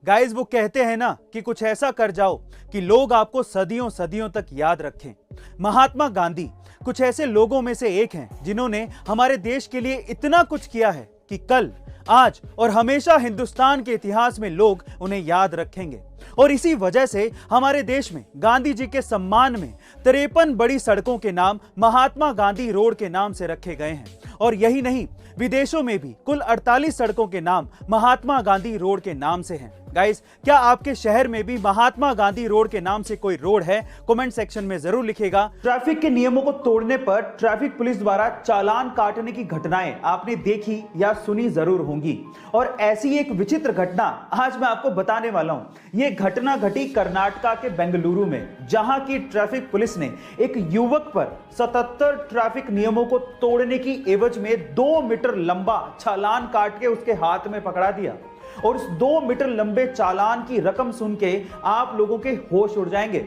Guys वो कहते हैं ना कि कुछ ऐसा कर जाओ कि लोग आपको सदियों सदियों तक याद रखें। महात्मा गांधी कुछ ऐसे लोगों में से एक हैं जिन्होंने हमारे देश के लिए इतना कुछ किया है कि कल, आज और हमेशा हिंदुस्तान के इतिहास में लोग उन्हें याद रखेंगे। और इसी वजह से हमारे देश में गांधी जी के सम्मान में 53 बड़ी सड़कों के नाम महात्मा गांधी रोड के नाम से रखे गए हैं। और यही नहीं, विदेशों में भी कुल 48 सड़कों के नाम महात्मा गांधी रोड के नाम से हैं। गाइस, क्या आपके शहर में भी महात्मा गांधी रोड के नाम से कोई रोड है? कमेंट सेक्शन में जरूर लिखिएगा। ट्रैफिक के नियमों को तोड़ने पर ट्रैफिक पुलिस द्वारा चालान काटने की घटनाएं आपने देखी या सुनी जरूर होंगी। और ऐसी एक विचित्र घटना आज मैं आपको बताने वाला हूं। यह घटना घटी कर्नाटका के बेंगलुरु में, जहां की ट्रैफिक पुलिस ने एक युवक पर 77 ट्रैफिक नियमों को तोड़ने की एवज में 2 मीटर लंबा चालान काट के उसके हाथ में पकड़ा दिया। और उस 2 मीटर लंबे चालान की रकम सुन के आप लोगों के होश उड़ जाएंगे।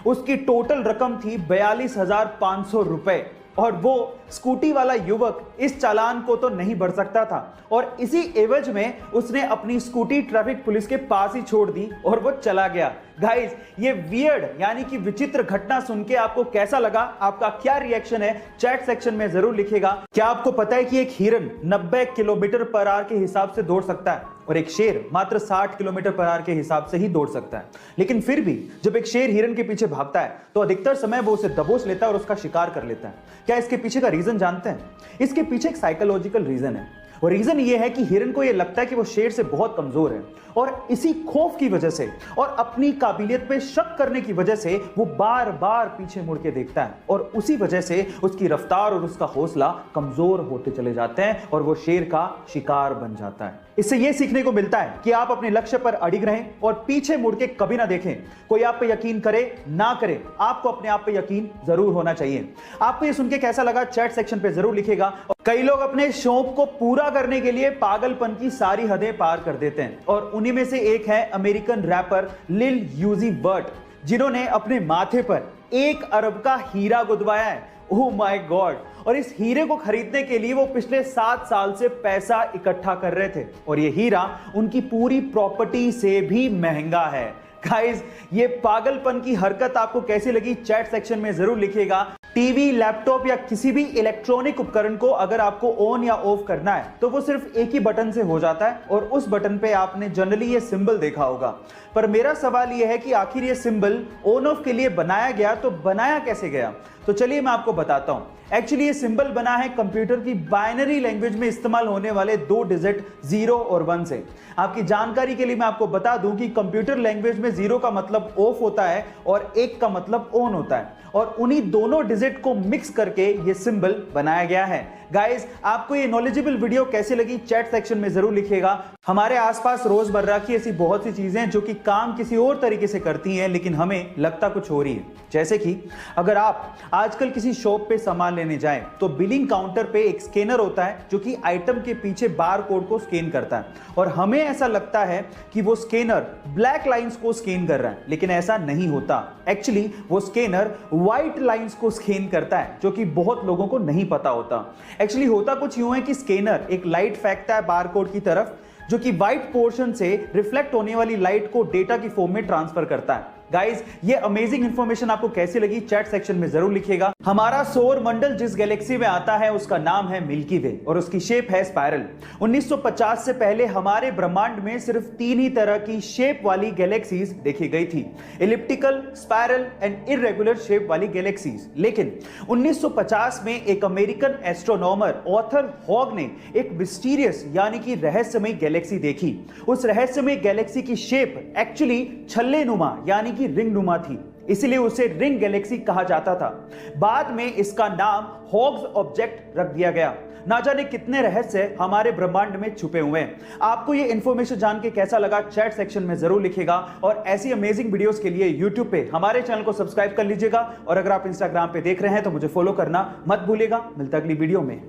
उसकी टोटल रकम थी 42,500 रुपए। और वो स्कूटी वाला युवक इस चालान को तो नहीं भर सकता था और इसी एवज में उसने अपनी स्कूटी ट्रैफिक पुलिस के पास ही छोड़ दी और वो चला गया। गाइस, ये वियर्ड यानी कि विचित्र घटना सुन के आपको कैसा लगा? आपका क्या रिएक्शन है? चैट सेक्शन में जरूर लिखिएगा। क्या आपको पता है कि एक हिरन 90 किलोमीटर पर आवर के हिसाब से दौड़ सकता है और एक शेर मात्र 60 किलोमीटर पर आवर के हिसाब से ही दौड़ सकता है? लेकिन फिर भी जब एक शेर हिरन के पीछे भागता है तो अधिकतर समय वो उसे दबोच लेता है और उसका शिकार कर लेता है। क्या इसके पीछे का रीजन जानते हैं? इसके पीछे एक साइकोलॉजिकल रीजन है। और रीजन ये है कि हिरन को ये लगता है कि वो शेर से बहुत कमजोर है और इसी खौफ की वजह से और अपनी काबिलियत पे शक करने की वजह से वो बार बार पीछे मुड़ के देखता है और उसी वजह से उसकी रफ्तार और उसका हौसला कमजोर होते चले जाते हैं और वो शेर का शिकार बन जाता है। इससे ये सीखने को मिलता है कि आप अपने लक्ष्य पर अडिग रहें और पीछे मुड़ के कभी ना देखें। कोई आप पे यकीन करे ना करे, आपको अपने आप पे यकीन जरूर होना चाहिए। आपको ये सुन के कैसा लगा? चैट सेक्शन पे जरूर लिखिएगा। कई लोग अपने शौक को पूरा करने के लिए पागलपन की सारी हदें पार कर देते हैं और उन्हीं में से एक है अमेरिकन रैपर लिल यूजी वर्ट, जिन्होंने अपने माथे पर 1 अरब का हीरा गुदवाया है। Oh my God! और इस हीरे को खरीदने के लिए वो पिछले 7 साल से पैसा इकट्ठा कर रहे थे और ये हीरा उनकी पूरी प्रॉपर्टी से भी महंगा है। गाइस, ये पागलपन की हरकत आपको कैसी लगी? चैट सेक्शन में जरूर लिखिएगा। टीवी, लैपटॉप या किसी भी इलेक्ट्रॉनिक उपकरण को अगर आपको ऑन या ऑफ करना है तो वो सिर्फ एक ही बटन से हो जाता है और उस बटन पे आपने जनरली ये सिंबल देखा होगा। पर मेरा सवाल ये है कि आखिर ये सिंबल ऑन ऑफ के लिए बनाया गया तो बनाया कैसे गया? तो चलिए मैं आपको बताता हूं। एक्चुअली ये सिंबल बना है कंप्यूटर की बाइनरी लैंग्वेज में इस्तेमाल होने वाले 2 डिजिट 0 और 1 से। आपकी जानकारी के लिए मैं आपको बता दूं कि कंप्यूटर लैंग्वेज में 0 का मतलब ऑफ होता है और 1 का मतलब ऑन होता है और उन्हीं दोनों डिजिट को मिक्स करके ये सिंबल बनाया गया है। गाइस, आपको ये नॉलेजेबल वीडियो कैसी लगी? चैट सेक्शन में जरूर लिखिएगा। हमारे आसपास रोजमर्रा की ऐसी बहुत सी चीजें जो कि काम किसी और तरीके से करती हैं लेकिन हमें लगता कुछ और ही है। जैसे कि अगर आप आजकल किसी शॉप पे सामान लेने जाएं तो बिलिंग काउंटर पे एक स्कैनर होता है जो कि आइटम के पीछे बार कोड को स्कैन करता है और हमें ऐसा लगता है कि वो स्कैनर ब्लैक लाइंस को स्कैन कर रहा है, लेकिन ऐसा नहीं होता। एक्चुअली वो स्कैनर व्हाइट लाइंस को स्कैन करता है, जो कि बहुत लोगों को नहीं पता होता। एक्चुअली होता कुछ यूं है कि स्कैनर एक लाइट फेंकता है बारकोड की तरफ, जो कि व्हाइट पोर्शन से रिफ्लेक्ट होने वाली लाइट को डेटा की फॉर्म में ट्रांसफर करता है। गाइस, ये अमेजिंग इंफॉर्मेशन आपको कैसी लगी? चैट सेक्शन में जरूर लिखिएगा। हमारा सौर मंडल जिस गैलेक्सी में आता है उसका नाम है मिल्की वे और उसकी शेप है स्पाइरल। 1950 से पहले हमारे ब्रह्मांड में सिर्फ 3 ही तरह की शेप वाली गैलेक्सीज देखी गई थी, elliptical, spiral and irregular shape वाली गैलेक्सीज। लेकिन 1950 में एक अमेरिकन एस्ट्रोनॉमर ऑथर हॉग ने एक मिस्टीरियस यानी कि रहस्यमय गैलेक्सी देखी। उस रहस्यमय गैलेक्सी की शेप एक्चुअली छल्लेनुमा यानी की रिंग नुमा थी, इसलिए उसे रिंग गैलेक्सी कहा जाता था। बाद में इसका नाम हॉग्स ऑब्जेक्ट रख दिया गया। ना जाने कितने रहस्य हमारे ब्रह्मांड में छुपे हुए हैं। आपको ये इंफॉर्मेशन जान के कैसा लगा? चैट सेक्शन में जरूर लिखिएगा और ऐसी अमेजिंग वीडियोस के लिए यूट्यूब पे हमारे चैनल को सब्सक्राइब कर लीजिएगा और अगर आप इंस्टाग्राम पे देख रहे हैं तो मुझे फॉलो करना मत भूलिएगा। मिलता अगली वीडियो में।